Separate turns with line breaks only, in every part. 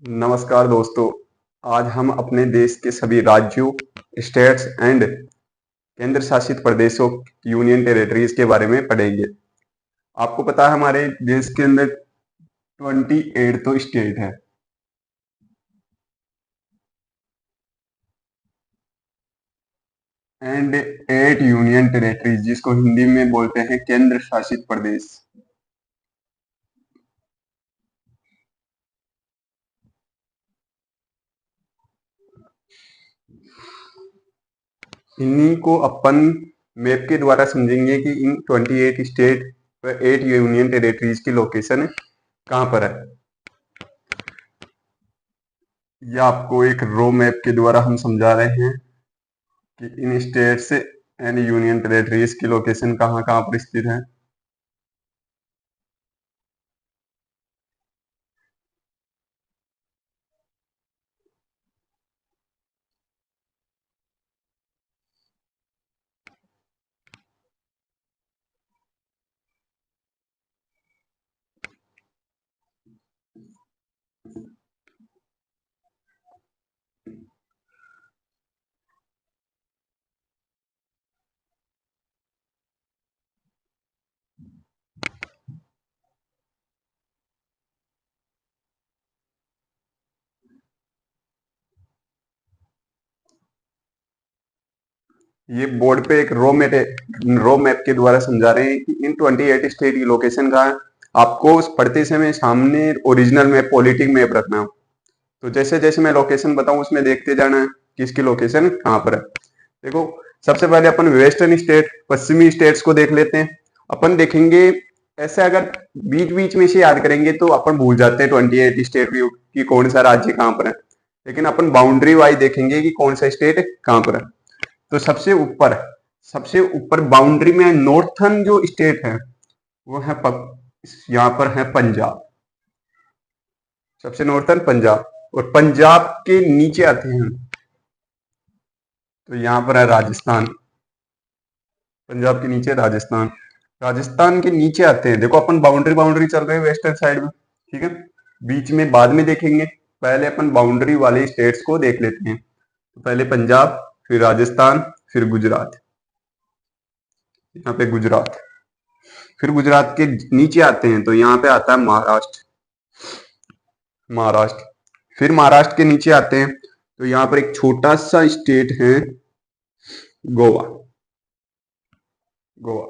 नमस्कार दोस्तों। आज हम अपने देश के सभी राज्यों, स्टेट्स एंड केंद्र शासित प्रदेशों, यूनियन टेरिटरीज के बारे में पढ़ेंगे। आपको पता है हमारे देश के अंदर 28 तो स्टेट है एंड 8 यूनियन टेरिटरीज, जिसको हिंदी में बोलते हैं केंद्र शासित प्रदेश। इन्हीं को अपन मैप के द्वारा समझेंगे कि इन 28 स्टेट व 8 यूनियन टेरिटरीज की लोकेशन कहाँ पर है। यह आपको एक रो मैप के द्वारा हम समझा रहे हैं कि इन स्टेट्स एंड यूनियन टेरिटरीज की लोकेशन कहाँ कहाँ पर स्थित है। ये बोर्ड पे एक रो मैप के द्वारा समझा रहे हैं कि इन 28 स्टेट की लोकेशन कहाँ है। आपको उस पढ़ते समय सामने ओरिजिनल मैप, पॉलिटिक मैप रखना है। तो जैसे जैसे मैं लोकेशन बताऊं उसमें देखते जाना है कि इसकी लोकेशन कहाँ पर है। देखो, सबसे पहले अपन वेस्टर्न स्टेट, पश्चिमी स्टेट्स को देख लेते हैं। अपन देखेंगे, ऐसे अगर बीच बीच में से याद करेंगे तो अपन भूल जाते हैं 28 स्टेट की कौन सा राज्य कहाँ पर है। लेकिन अपन बाउंड्री वाइज देखेंगे कि कौन सा स्टेट कहाँ पर है। तो सबसे ऊपर बाउंड्री में नॉर्थन जो स्टेट है वो है यहाँ पर है पंजाब। सबसे नॉर्थन पंजाब, और पंजाब के नीचे आते हैं तो यहाँ पर है राजस्थान। पंजाब के नीचे राजस्थान, राजस्थान के नीचे आते हैं। देखो, अपन बाउंड्री बाउंड्री चल रहे हैं वेस्टर्न साइड में, ठीक है। बीच में बाद में देखेंगे, पहले अपन बाउंड्री वाले स्टेट्स को देख लेते हैं। तो पहले पंजाब, फिर राजस्थान, फिर गुजरात। यहाँ पे गुजरात, फिर गुजरात के नीचे आते हैं तो यहाँ पे आता है महाराष्ट्र। महाराष्ट्र, फिर महाराष्ट्र के नीचे आते हैं तो यहाँ पर एक छोटा सा स्टेट है गोवा। गोवा,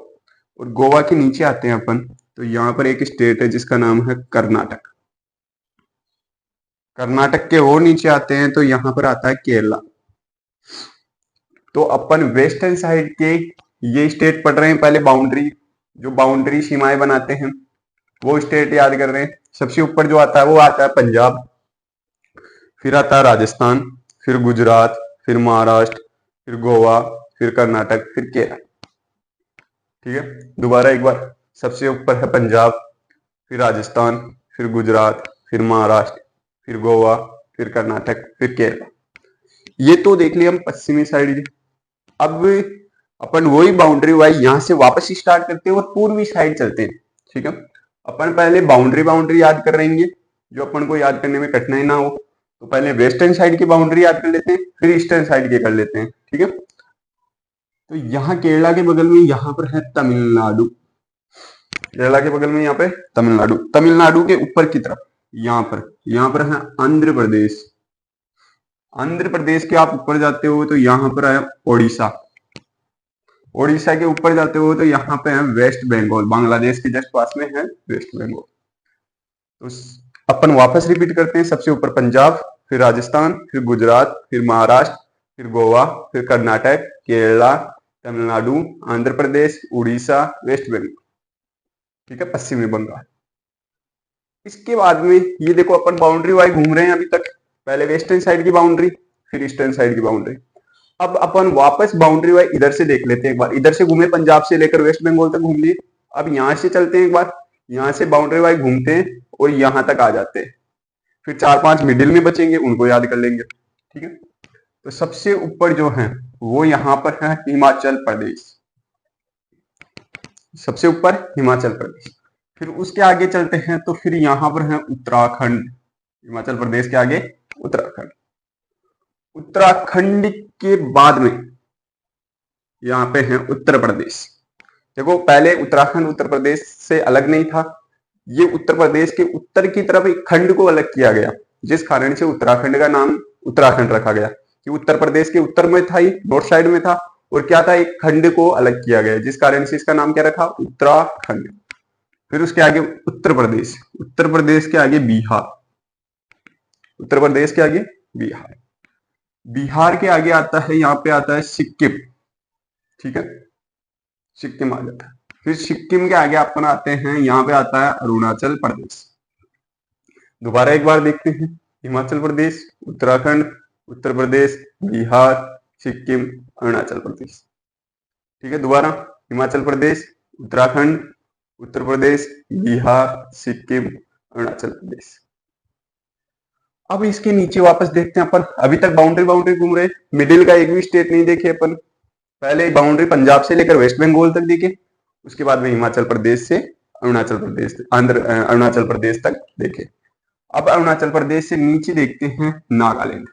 और गोवा के नीचे आते हैं अपन तो यहाँ पर एक स्टेट है जिसका नाम है कर्नाटक। कर्नाटक के और नीचे आते हैं तो यहाँ पर आता है केरला। तो अपन वेस्टर्न साइड के ये स्टेट पढ़ रहे हैं। पहले बाउंड्री, जो बाउंड्री सीमाएं बनाते हैं वो स्टेट याद कर रहे हैं। सबसे ऊपर जो आता है वो आता है पंजाब, फिर आता है राजस्थान, फिर गुजरात, फिर महाराष्ट्र, फिर गोवा, फिर कर्नाटक, फिर केरल। ठीक है, दोबारा एक बार। सबसे ऊपर है पंजाब, फिर राजस्थान, फिर गुजरात, फिर महाराष्ट्र, फिर गोवा, फिर कर्नाटक, फिर केरल। ये तो देख लिया हम पश्चिमी साइड। अब अपन वही बाउंड्री वाइज यहाँ से वापस स्टार्ट करते हैं और पूर्वी साइड चलते हैं। ठीक है, अपन पहले बाउंड्री बाउंड्री याद कर रहेंगे जो अपन को याद करने में कठिनाई ना हो। तो पहले वेस्टर्न साइड की बाउंड्री याद कर लेते हैं, फिर ईस्टर्न साइड की कर लेते हैं। ठीक है, तो यहाँ केरला के बगल में यहाँ पर है तमिलनाडु। केरला के बगल में यहाँ पे तमिलनाडु, तमिलनाडु के ऊपर की तरफ यहाँ पर है आंध्र प्रदेश। आंध्र प्रदेश के आप ऊपर जाते हो तो यहाँ पर है ओडिशा। ओडिशा के ऊपर जाते हो तो यहाँ पे है वेस्ट बंगाल। बांग्लादेश के जस्ट पास में है वेस्ट बंगाल। तो अपन वापस रिपीट करते हैं। सबसे ऊपर पंजाब, फिर राजस्थान, फिर गुजरात, फिर महाराष्ट्र, फिर गोवा, फिर कर्नाटक, केरला, तमिलनाडु, आंध्र प्रदेश, उड़ीसा, वेस्ट बंगाल। ठीक है, पश्चिमी बंगाल। इसके बाद में ये देखो, अपन बाउंड्री वाइज घूम रहे हैं अभी तक। पहले वेस्टर्न साइड की बाउंड्री, फिर ईस्टर्न साइड की बाउंड्री। अब अपन वापस बाउंड्री वाइज इधर से देख लेते हैं एक बार। इधर से घूमे, पंजाब से लेकर वेस्ट बंगाल तक घूम लिए। अब यहाँ से चलते हैं एक बार, यहाँ से बाउंड्री वाइज घूमते हैं और यहाँ तक आ जाते हैं। फिर 4-5 मिडिल में बचेंगे, उनको याद कर लेंगे। ठीक है, तो सबसे ऊपर जो है वो यहाँ पर है हिमाचल प्रदेश। सबसे ऊपर हिमाचल प्रदेश। फिर उसके आगे चलते हैं तो फिर यहाँ पर है उत्तराखंड। हिमाचल प्रदेश के आगे उत्तराखंड। उत्तराखंड के बाद में यहाँ पे है उत्तर प्रदेश। देखो पहले उत्तराखंड उत्तर प्रदेश से अलग नहीं था, ये उत्तर प्रदेश के उत्तर की तरफ एक खंड को अलग किया गया, जिस कारण से उत्तराखंड का नाम उत्तराखंड रखा गया कि उत्तर प्रदेश के उत्तर में था, ये नॉर्थ साइड में था, और क्या था, एक खंड को अलग किया गया, जिस कारण से इसका नाम क्या रखा, उत्तराखंड। फिर उसके आगे उत्तर प्रदेश, उत्तर प्रदेश के आगे बिहार, उत्तर प्रदेश के आगे बिहार, बिहार के आगे आता है, यहाँ पे आता है सिक्किम, ठीक है, सिक्किम आ जाता है। फिर सिक्किम के आगे अपन आते हैं, यहाँ पे आता है अरुणाचल प्रदेश। दोबारा एक बार देखते हैं, हिमाचल प्रदेश, उत्तराखंड, उत्तर प्रदेश, बिहार, सिक्किम, अरुणाचल प्रदेश, ठीक है। दोबारा हिमाचल प्रदेश, उत्तराखंड, उत्तर प्रदेश, बिहार, सिक्किम, अरुणाचल प्रदेश। अब इसके नीचे वापस देखते हैं अपन, अभी तक बाउंड्री घूम रहे, मिडिल का एक भी स्टेट नहीं देखे अपन। पहले बाउंड्री पंजाब से लेकर वेस्ट बंगाल तक देखे, उसके बाद में हिमाचल प्रदेश से अरुणाचल प्रदेश, अरुणाचल प्रदेश तक देखे। अब अरुणाचल प्रदेश से नीचे देखते हैं नागालैंड,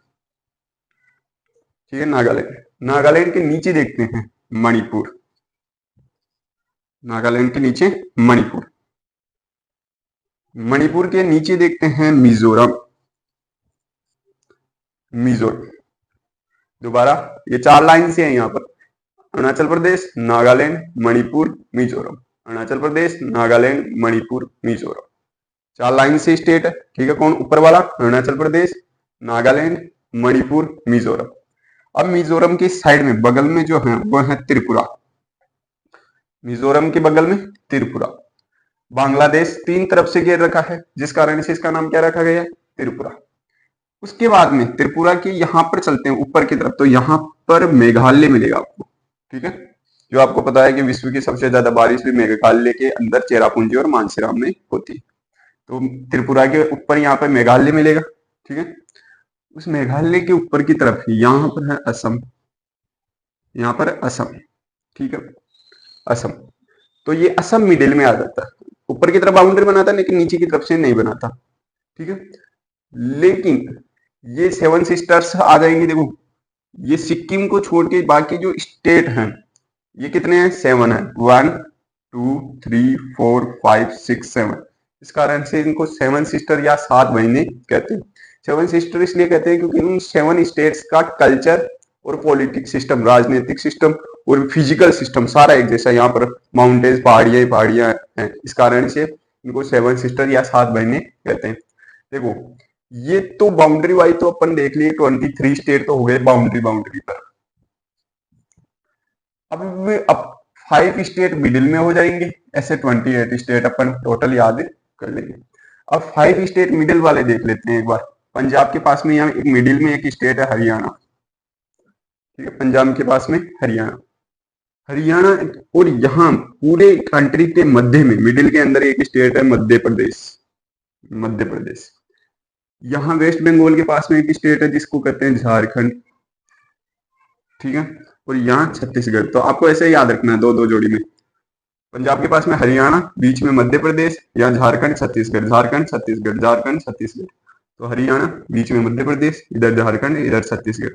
ठीक है, नागालैंड। नागालैंड के नीचे देखते हैं मणिपुर, नागालैंड के नीचे मणिपुर, मणिपुर के नीचे देखते हैं मिजोरम, मिजोरम। दोबारा ये 4 लाइन से है यहाँ पर, अरुणाचल प्रदेश, नागालैंड, मणिपुर, मिजोरम, अरुणाचल प्रदेश, नागालैंड, मणिपुर, मिजोरम, 4 लाइन से स्टेट है, ठीक है। कौन, ऊपर वाला अरुणाचल प्रदेश, नागालैंड, मणिपुर, मिजोरम। अब मिजोरम के साइड में बगल में जो है वो है त्रिपुरा, मिजोरम के बगल में त्रिपुरा। बांग्लादेश 3 तरफ से घेर रखा है, जिस कारण से इसका नाम क्या रखा गया है, त्रिपुरा। उसके बाद में त्रिपुरा के यहाँ पर चलते हैं ऊपर की तरफ, तो यहाँ पर मेघालय मिलेगा आपको, ठीक है। जो आपको पता है कि विश्व की सबसे ज्यादा बारिश भी मेघालय के अंदर चेरापूंजी और मानसीराम में होती है, तो त्रिपुरा के ऊपर यहाँ पर मेघालय मिलेगा, ठीक है। उस मेघालय के ऊपर की तरफ यहाँ पर है असम, यहाँ पर असम, ठीक है, असम। तो ये असम मिडिल में आ जाता है, ऊपर की तरफ बाउंड्री बनाता है लेकिन नीचे की तरफ से नहीं बनाता, ठीक है। लेकिन ये 7 सिस्टर्स आ जाएंगी। देखो ये सिक्किम को छोड़ के बाकी जो स्टेट हैं ये कितने हैं, 7 है, 1 2 3 4 5 6 7। इस कारण से इनको 7 सिस्टर या 7 बहनें कहते हैं। 7 सिस्टर इसलिए कहते हैं क्योंकि इन 7 स्टेट्स का कल्चर और पॉलिटिक्स सिस्टम, राजनीतिक सिस्टम और फिजिकल सिस्टम सारा एक जैसा। यहाँ पर माउंटेन्स, पहाड़ियां हैं, इस कारण से इनको 7 सिस्टर या 7 बहनें कहते हैं। देखो ये तो बाउंड्री वाइज तो अपन देख लिए, 23 स्टेट तो हो गए बाउंड्री पर। अब 5 स्टेट मिडिल में हो जाएंगे, ऐसे 28 स्टेट अपन टोटल याद कर लेंगे। अब 5 स्टेट मिडिल वाले देख लेते हैं एक बार। पंजाब के पास में यहाँ एक मिडिल में एक स्टेट है हरियाणा, ठीक है, पंजाब के पास में हरियाणा, हरियाणा। और यहाँ पूरे कंट्री के मध्य में मिडिल के अंदर एक स्टेट है मध्य प्रदेश, मध्य प्रदेश। यहाँ वेस्ट बंगाल के पास में एक स्टेट है जिसको कहते हैं झारखंड, ठीक है, और यहाँ छत्तीसगढ़। तो आपको ऐसे याद रखना है, 2-2 जोड़ी में। पंजाब के पास में हरियाणा, बीच में मध्य प्रदेश, या झारखंड छत्तीसगढ़, झारखंड छत्तीसगढ़, झारखंड छत्तीसगढ़। तो हरियाणा, बीच में मध्य प्रदेश, इधर झारखंड, इधर छत्तीसगढ़।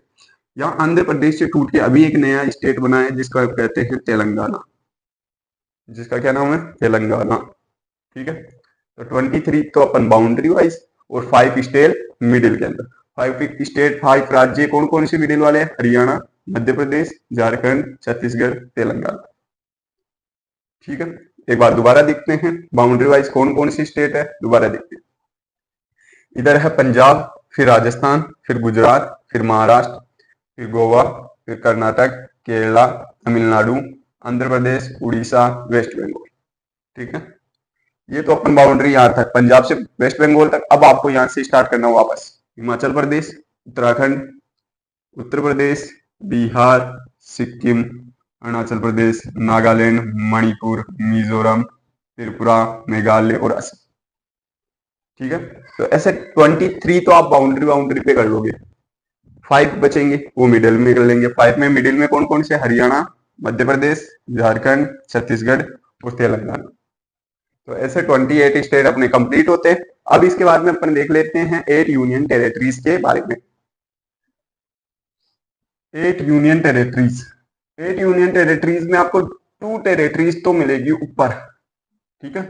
यहाँ आंध्र प्रदेश से टूट के अभी एक नया स्टेट बना है जिसको कहते हैं तेलंगाना, जिसका क्या नाम है, तेलंगाना, ठीक है। तो 23 तो अपन बाउंड्री वाइज और 5 स्टेट मिडिल के अंदर। 5 स्टेट, 5 राज्य कौन कौन से मिडिल वाले हैं, हरियाणा, मध्य प्रदेश, झारखंड, छत्तीसगढ़, तेलंगाना, ठीक है। एक बार दोबारा देखते हैं बाउंड्री वाइज कौन कौन सी स्टेट है, दोबारा देखते हैं। इधर है पंजाब, फिर राजस्थान, फिर गुजरात, फिर महाराष्ट्र, फिर गोवा, फिर कर्नाटक, केरला, तमिलनाडु, आंध्र प्रदेश, उड़ीसा, वेस्ट बंगाल, ठीक है। ये तो अपन बाउंड्री यहाँ तक, पंजाब से वेस्ट बंगाल तक। अब आपको यहाँ से स्टार्ट करना हो वापस, हिमाचल प्रदेश, उत्तराखंड, उत्तर प्रदेश, बिहार, सिक्किम, अरुणाचल प्रदेश, नागालैंड, मणिपुर, मिजोरम, त्रिपुरा, मेघालय और असम, ठीक है। तो ऐसे 23 तो आप बाउंड्री पे कर लोगे। 5 बचेंगे वो मिडिल में कर लेंगे। 5 में मिडिल में कौन कौन से, हरियाणा, मध्य प्रदेश, झारखंड, छत्तीसगढ़ और तेलंगाना। तो ऐसे 28 स्टेट अपने कंप्लीट होते हैं। अब इसके बाद में अपन देख लेते हैं 8 यूनियन टेरिटरीज के बारे में। 8 यूनियन टेरिटरीज, 8 यूनियन टेरिटरीज में आपको 2 टेरिटरीज तो मिलेगी ऊपर, ठीक है,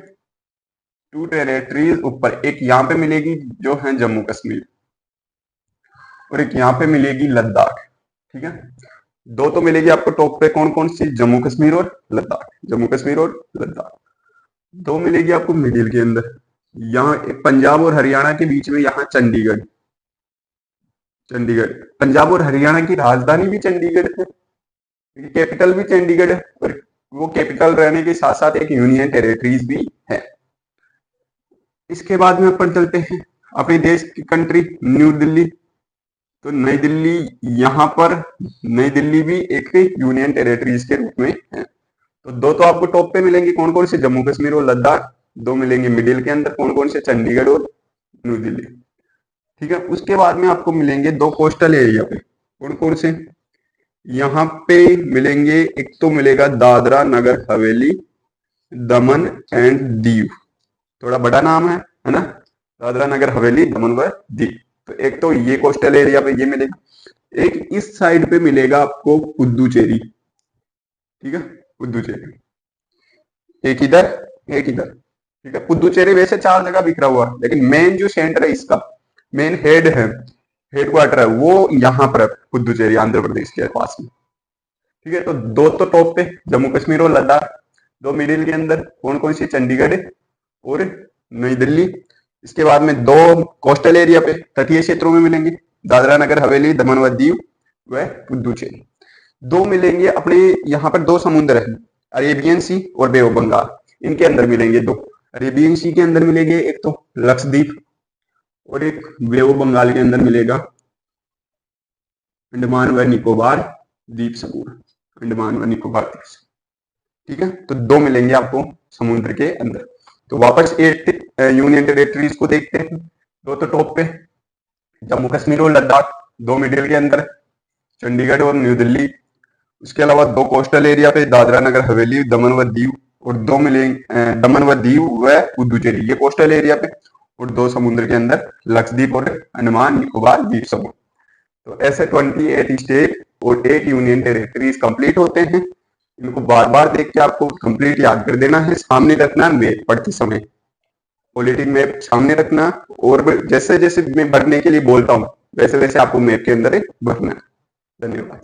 2 टेरिटरीज ऊपर, एक यहाँ पे मिलेगी जो है जम्मू कश्मीर, और एक यहाँ पे मिलेगी लद्दाख, ठीक है। दो तो मिलेगी आपको टॉप पे, कौन कौन सी, जम्मू कश्मीर और लद्दाख, जम्मू कश्मीर और लद्दाख। दो मिलेगी आपको मिडिल के अंदर, यहाँ पंजाब और हरियाणा के बीच में, यहाँ चंडीगढ़, चंडीगढ़, पंजाब और हरियाणा की राजधानी भी चंडीगढ़ है, कैपिटल भी चंडीगढ़ है, और वो कैपिटल रहने के साथ साथ एक यूनियन टेरिटरीज भी है। इसके बाद में अपन चलते हैं अपने देश की कंट्री न्यू दिल्ली। तो नई दिल्ली, यहाँ पर नई दिल्ली भी एक यूनियन टेरिटरीज के रूप में है। तो दो तो आपको टॉप पे मिलेंगे, कौन कौन से, जम्मू कश्मीर और लद्दाख। दो मिलेंगे मिडिल के अंदर, कौन कौन से, चंडीगढ़ और न्यू दिल्ली, ठीक है। उसके बाद में आपको मिलेंगे दो कोस्टल एरिया पे, कौन कौन से, यहाँ पे मिलेंगे, एक तो मिलेगा दादरा नगर हवेली, दमन एंड दीव, थोड़ा बड़ा नाम है ना, दादरा नगर हवेली, दमन व दीव। तो एक तो ये कोस्टल एरिया पे ये मिलेगा, एक इस साइड पे मिलेगा आपको पुदुचेरी, ठीक है, पुदुचेरी, एक इधर एक इधर, ठीक है। पुदुचेरी वैसे 4 जगह बिखरा हुआ है, लेकिन मेन जो सेंटर है इसका, मेन हेड है, हेडक्वार्टर है, वो यहाँ पर है, पुदुचेरी, आंध्र प्रदेश के पास में, ठीक है। तो दो तो टॉप पे जम्मू कश्मीर और लद्दाख, दो मिडिल के अंदर, कौन कौन सी, चंडीगढ़ और नई दिल्ली। इसके बाद में दो कोस्टल एरिया पे, तटीय क्षेत्रों में मिलेंगे, दादरा नगर हवेली, दमन व दीव व पुदुचेरी। दो मिलेंगे अपने यहाँ पर, दो समुद्र है, अरेबियन सी और बे ऑफ बंगाल, इनके अंदर मिलेंगे दो। अरेबियन सी के अंदर मिलेंगे एक तो लक्षद्वीप, और एक बे ऑफ बंगाल के अंदर मिलेगा अंडमान व निकोबार द्वीप समूह, अंडमान व निकोबार द्वीप समूह, ठीक है। तो दो मिलेंगे आपको समुद्र के अंदर। तो वापस 8 यूनियन टेरिटरीज को देखते हैं। दो तो टॉप पे जम्मू कश्मीर और लद्दाख, दो मिडिल के अंदर चंडीगढ़ और न्यू दिल्ली। उसके अलावा दो कोस्टल एरिया पे, दादरा नगर हवेली, दमन व दीव, और दो मिलेंगे दमन व दीव व पुदुचेरी, ये कोस्टल एरिया पे, और दो समुद्र के अंदर लक्षद्वीप और अंडमान निकोबार द्वीप समूह। तो ऐसे 28 स्टेट और 8 यूनियन टेरिटरीज कंप्लीट होते हैं। इनको बार बार देख के आपको कंप्लीट याद कर देना है, सामने रखना मैप पढ़ते समय, पॉलिटिक मैप सामने रखना, और जैसे जैसे मैं भरने के लिए बोलता हूँ वैसे वैसे आपको मैप के अंदर भरना है। धन्यवाद।